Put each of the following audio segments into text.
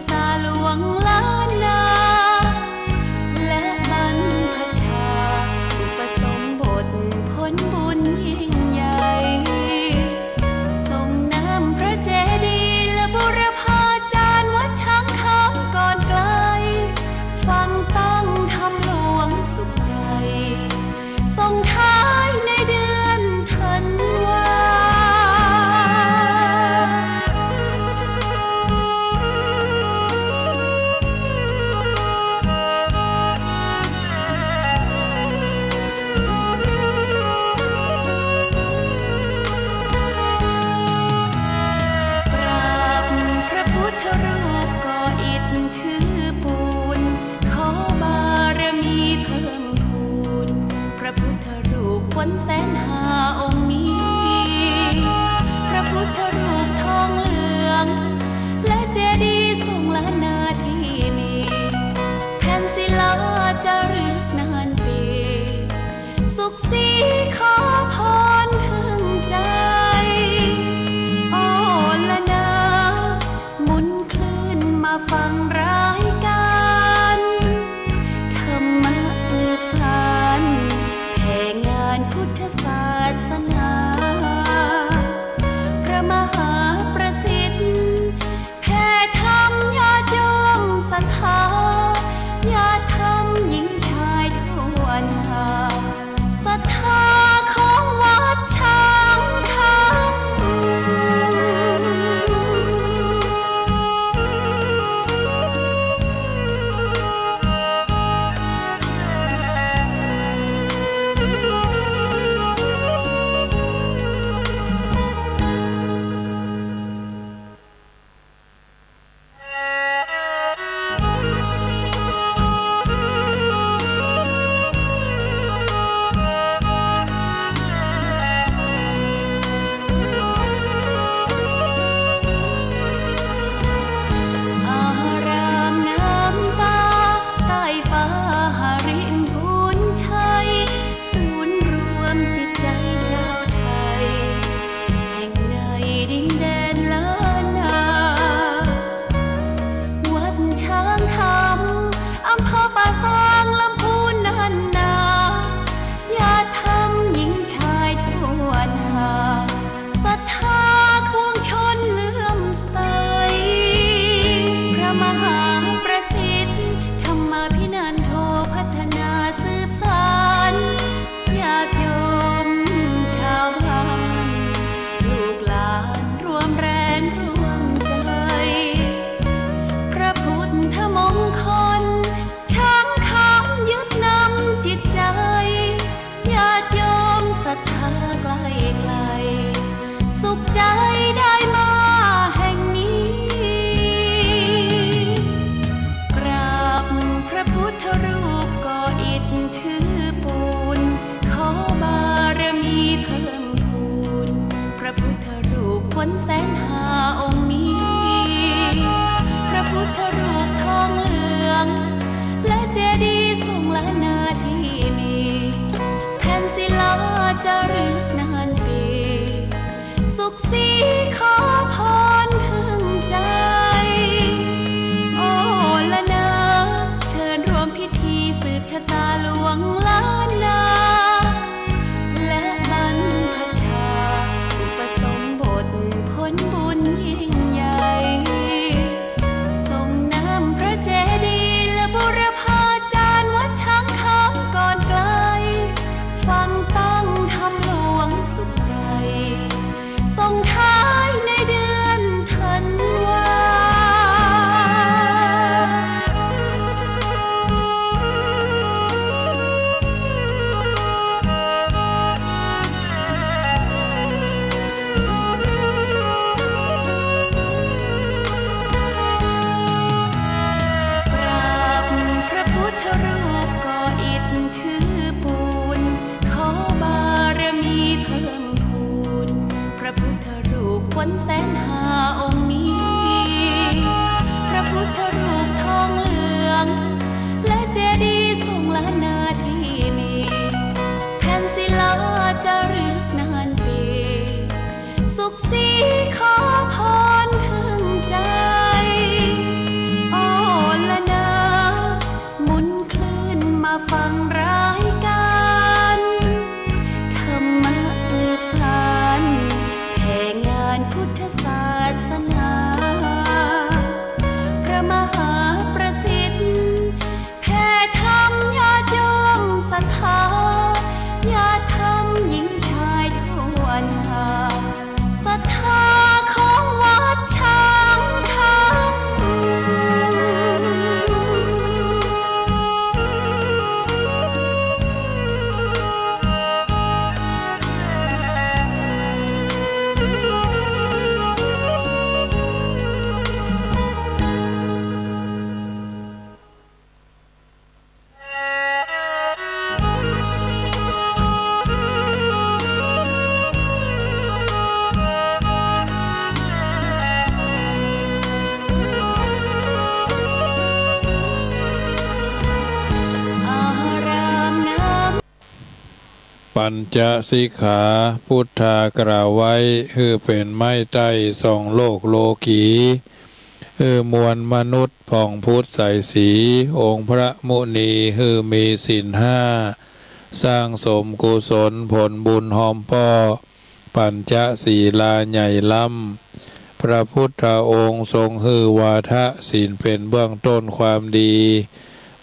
ษาหลวงล้านนาและบรรพชาอุปสมบทผลบุญยิ่งใหญ่ทรงน้ำพระเจดีย์และบุรพาจารย์วัดช้างคำก่อนไกลฟังตั้งธรรมหลวงสุขใจส่งท้ายในเดือนธันวาปราบพระพุทธรูปก่ออิฐถือปูนขอบารมีเพิ่มพูนพระพุทธรูปฝนแสนหาองค์นี้พระพุทธรูปทองเหลืองและเจดีย์ทรงล้านนาที่มีแผ่นศิลาจารึกนานปีสุขสีขอพรถึงใจอ้อละนาหมุนคลื่นมาฟังรายการธรรมะสืบสานแผ่งานพุทธศาสนาพระมหาประสิทธิ์แผ่ธรรมญาติโยมศรัทธาญาติธรรมหญิงชายทั่วหน้าศรัทธาของวัดช้างคอารามน้ำตาใต้ฟ้าหาริมพูนชัยศูนย์รวมจิตใจชาวไทยแห่งในดินแดนล้านนาวัดช้างคำอำเภอป่าซางลำพูนนันนาญาติธรรมหญิงชายทั่วหน้าศรัทธาควงชนเลื่อมใสพระมหาประสิทธิ์ธรรมาภินันโทพัฒนาสืบสานญาติโยมชาวบ้านลูกหลานรวมแรงร่วมใจพระพุทธมงคลช้างคำยึดนำจิตใจญาติโยมศรัทธาไกลไกลสุขใจได้มาแห่งนี้ ปัญจสิกขาพุทธากล่าวไว้คือเป็นไม้ใต้สองโลกโลกีคือมวลมนุษย์ผ่องพุทธใสสีองค์พระมุนีคือมีศีลห้าสร้างสมกุศลผลบุญหอมป้อปัญจศีลาใหญ่ล้ำพระพุทธองค์ทรงฮือวาทะศีลเป็นเบื้องต้นความดี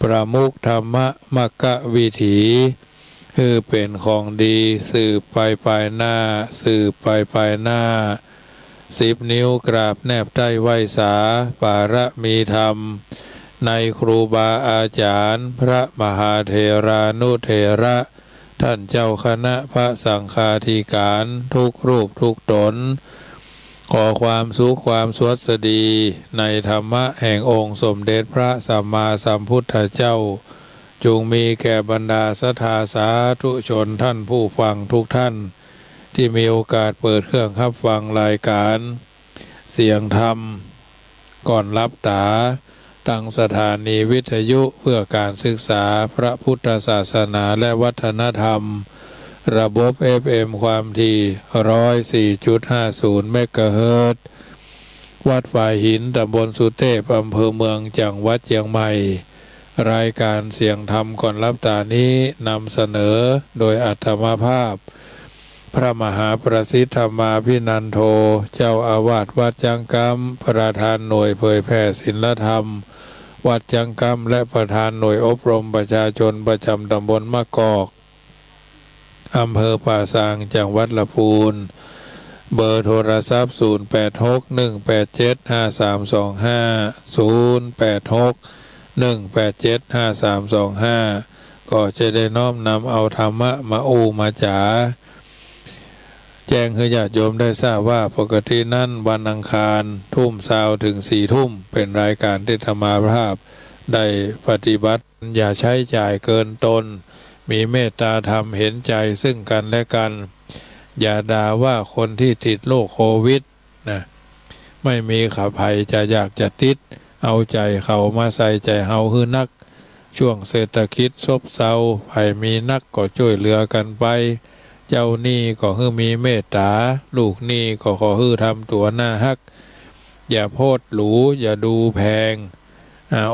ประมุขธรรมมักกะวิถีคือเป็นของดีสืบไปภายหน้าสืบไปภายหน้า10 นิ้วกราบแนบใต้ไหวสาปาระมีธรรมในครูบาอาจารย์พระมหาเถรานุเถระท่านเจ้าคณะพระสังฆาธิการทุกรูปทุกตนขอความสุขความสวัสดีในธรรมะแห่งองค์สมเด็จพระสัมมาสัมพุทธเจ้าจงมีแก่บรรดาศรัทธาสาธุชนท่านผู้ฟังทุกท่านที่มีโอกาสเปิดเครื่องรับฟังรายการเสียงธรรมก่อนรับตาตั้งสถานีวิทยุเพื่อการศึกษาพระพุทธศาสนาและวัฒนธรรมระบบ FM ความถี่104.50 เมกะเฮิรตซ์วัดฝ่ายหินตำบลสุเทพอำเภอเมืองจังหวัดเชียงใหม่รายการเสียงธรรมก่อนรับตานี้นำเสนอโดยอัตมาภาพพระมหาประสิทธธรรมาภินันโทเจ้าอาวาสวัดจังกัมประธานหน่วยเผยแผ่ศีลธรรมวัดจังกัมและประธานหน่วยอบรมประชาชนประจำตำบลมะกอกอำเภอป่าซางจังหวัดลำพูนเบอร์โทรศัพท์0861875325 ก็จะได้น้อมนำเอาธรรมะมามาจ๋าแจ้งให้ญาติโยมได้ทราบว่าปกตินั้นวันอังคารทุ่มเช้าถึง4 ทุ่มเป็นรายการที่ธรรมาภาพได้ปฏิบัติอย่าใช้จ่ายเกินตนมีเมตตาธรรมเห็นใจซึ่งกันและกันอย่าด่าว่าคนที่ติดโรคโควิดนะไม่มีขับภัยจะอยากจะติดเอาใจเขามาใส่ใจเฮาคือนักช่วงเศรษฐกิจซบเซาไผมีนักก็ช่วยเหลือกันไปเจ้าหนี้ก็คือมีเมตตาลูกหนี้ก็ขอคือทำตัวหน้าฮักอย่าโพดหรูอย่าดูแพง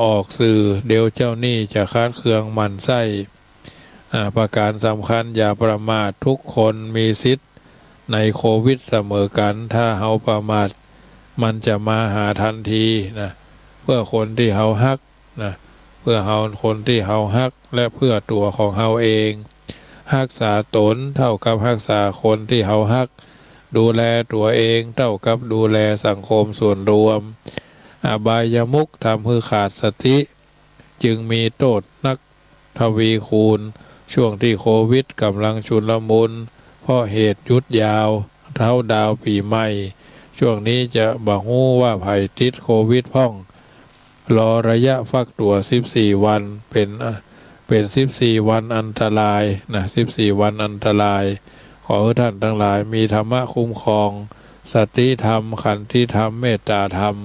ออกสื่อเดี๋ยวเจ้าหนี้จะคาดเคืองหมั่นไส้ประการสำคัญอย่าประมาททุกคนมีสิทธิ์ในโควิดเสมอกันถ้าเฮาประมาทมันจะมาหาทันทีนะเพื่อคนที่เฮาฮักนะเพื่อเฮาคนที่เฮาฮักและเพื่อตัวของเฮาเองรักษาตนเท่ากับรักษาคนที่เฮาฮักดูแลตัวเองเท่ากับดูแลสังคมส่วนรวมอบายมุขทำให้ขาดสติจึงมีโทษนักทวีคูณช่วงที่โควิดกำลังชุลมุนเพราะเหตุยุดยาวเท่าดาวปีใหม่ช่วงนี้จะบ่ฮู้ว่าไผติดโควิดพ่องรอระยะฟักตัว14 วันเป็น14 วันอันตรายนะ14 วันอันตรายขอให้ท่านทั้งหลายมีธรรมะคุ้มครองสติธรรมขันติธรรมเมตตาธรรม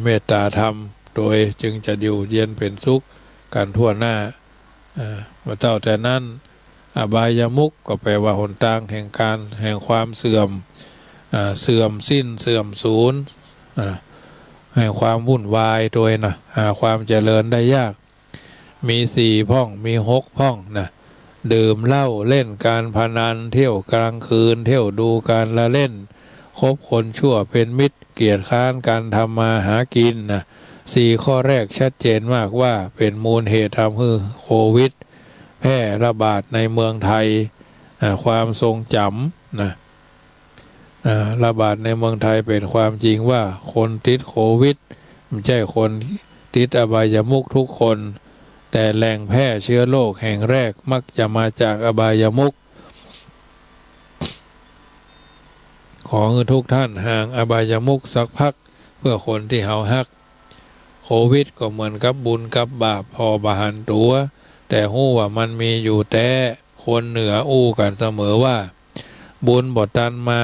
เมตตาธรรมโดยจึงจะอยู่เย็นเป็นสุขกันทั่วหน้ามาเท่าแต่นั้นอบายมุขก็แปลว่าหนทางแห่งความเสื่อมสิ้นเสื่อมสูญแห่งความวุ่นวายโดยนะหาความเจริญได้ยากมี4 พ่องมี6 พ่องนะดื่มเหล้าเล่นการพนันเที่ยวกลางคืนเที่ยวดูการละเล่นคบคนชั่วเป็นมิตรเกียรติค้านการทำมาหากินนะ4 ข้อแรกชัดเจนมากว่าเป็นมูลเหตุทำให้โควิดแพร่ระบาดในเมืองไทยความทรงจำนะระบาดในเมืองไทยเป็นความจริงว่าคนติดโควิดไม่ใช่คนติดอบายมุขทุกคนแต่แหล่งแพร่เชื้อโรคแห่งแรกมักจะมาจากอบายมุขขอให้ทุกท่านห่างอบายมุขสักพักเพื่อคนที่เฮาฮักโควิดก็เหมือนกับบุญกับบาปพอบาหันตัวแต่ฮู้ว่ามันมีอยู่แต่คนเหนืออู้กันเสมอว่าบุญบ่ตันมา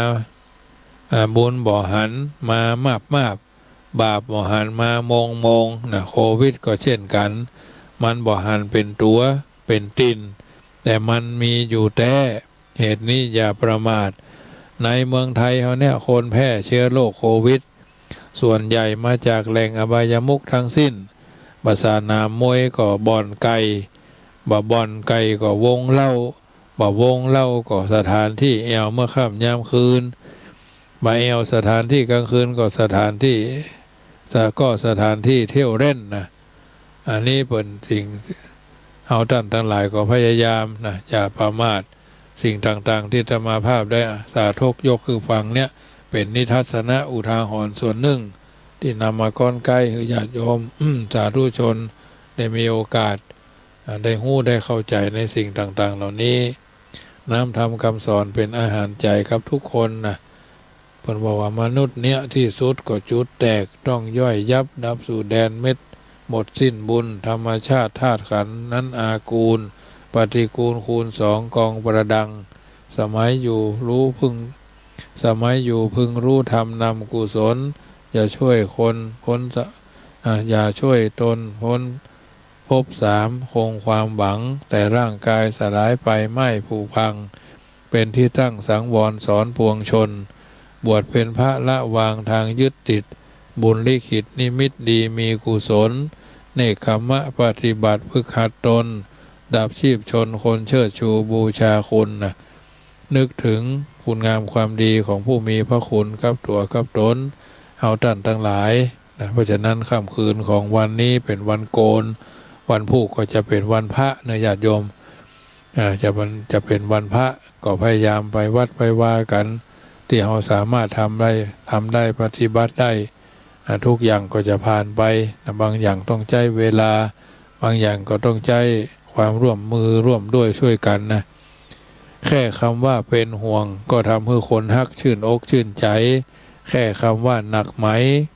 บุญบ่หันมามาบบาปบ่หันมามงนะโควิดก็เช่นกันมันบ่หันเป็นตัวเป็นติน แต่มันมีอยู่แต่เหตุนี้อย่าประมาทในเมืองไทยเขาเนี่ยคนแพร่เชื้อโรคโควิดส่วนใหญ่มาจากแหล่งอบายมุขทั้งสิ้นบาสานามมวยก็บ่อนไก่บ่อนไก่ก็วงเล่าวงเล่าก็สถานที่แอวเมื่อค่ำยามคืนแอวสถานที่กลางคืนก็สถานที่เที่ยวเล่นนะอันนี้เป็นสิ่งเอาท่านทั้งหลายก็พยายามนะอย่าประมาทสิ่งต่างๆที่ธรรมาภาพได้สาธกยกคือฟังเนี่ยเป็นนิทัศนะอุทาหรณ์ส่วนหนึ่งที่นำมาก้อนใกล้คือญาติโยม สาธุชนได้มีโอกาสได้หู้ได้เข้าใจในสิ่งต่างๆเหล่านี้น้ำธรรมคำสอนเป็นอาหารใจครับทุกคนนะเพิ่นบอกว่ามนุษย์เนี่ยที่สุดก็จุดแตกต้องย่อยยับดับสู่แดนเม็ดหมดสิ้นบุญธรรมชาติธาตุขันธ์นั้นอากูลปฏิกูลคูณสองกองประดังสมัยอยู่พึงรู้ธรรมนำกุศลอย่าช่วยคนพ้นอย่าช่วยตนพ้นภพสามคงความหวังแต่ร่างกายสลายไปไม่ผุพังเป็นที่ตั้งสังวรสอนปวงชนบวชเป็นพระละวางทางยึดติดบุญลิขิตนิมิตดีมีกุศลเนกขมะปฏิบัติพึกหัดตนดับชีพชนคนเชิดชูบูชาคุณนะนึกถึงคุณงามความดีของผู้มีพระคุณกับตัวกับตนเอาท่านทั้งหลายนะเพราะฉะนั้นค่ำคืนของวันนี้เป็นวันโกนวันพุธก็จะเป็นวันพระนะญาติโยมจะเป็นวันพระก็พยายามไปวัดไปว่ากันที่เราสามารถทำได้ปฏิบัติได้ทุกอย่างก็จะผ่านไปนะบางอย่างต้องใช้เวลาบางอย่างก็ต้องใช้ความร่วมมือร่วมด้วยช่วยกันนะแค่คำว่าเป็นห่วงก็ทำให้คนฮักชื่นอกชื่นใจแค่คำว่าหนักไหม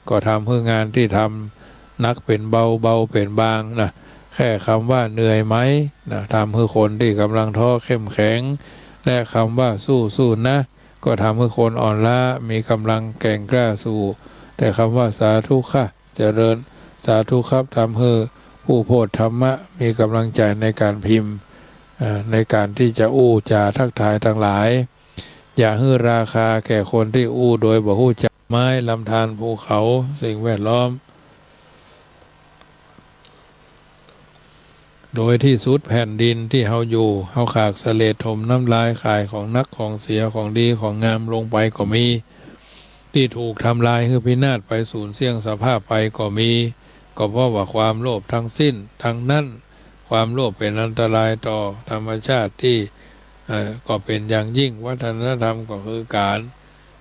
ก็ทำให้งานที่ทำนักเป็นเบาเป็นบางนะแค่คำว่าเหนื่อยไหมนะทำให้คนที่กำลังท้อเข้มแข็งและคำว่าสู้นะก็ทำให้คนอ่อนล้ามีกำลังแกร่งกล้าสู้แต่คำว่าสาธุค่ะเจริญสาธุครับทำให้ผู้โพธิธรรมะมีกำลังใจในการพิมพ์ในการที่จะอู้จาทักทายทั้งหลายอย่าให้ราคาแก่คนที่อู้โดยบ่ฮู้จักไม้ลำธารภูเขาสิ่งแวดล้อมโดยที่สุดแผ่นดินที่เฮาอยู่เฮาขากเสลดถมน้ำลายขายของนักของเสียของดีของงามลงไปก็มีที่ถูกทำลายคือพินาศไปสูญเสียงสภาพไปก็มีก็เพราะว่าความโลภทั้งสิ้นทั้งนั้นความโลภเป็นอันตรายต่อธรรมชาติที่ก็เป็นอย่างยิ่งวัฒนธรรมก็คือการ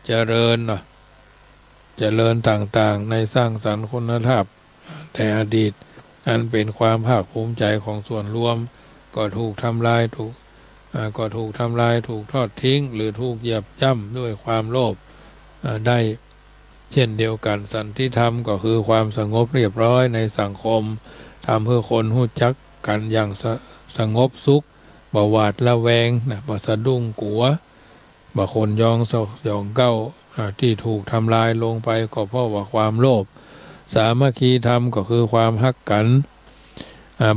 เจริญต่างๆในสร้างสรรค์คุณธรรมแต่อดีตอันเป็นความภาคภูมิใจของส่วนรวมก็ถูกทำลายถูกทอดทิ้งหรือถูกเหยียบย่ำด้วยความโลภได้เช่นเดียวกันสันติธรรมก็คือความสงบเรียบร้อยในสังคมทำเพื่อคนรู้จักกันอย่างสงบสุขบ่หวาดระแวงนะบ่สะดุ้งกลัวบ่คนยองเก้าที่ถูกทำลายลงไปก็เพราะว่าความโลภสามัคคีธรรมก็คือความฮักกัน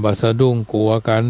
บ่สะดุ้งกลัวกัน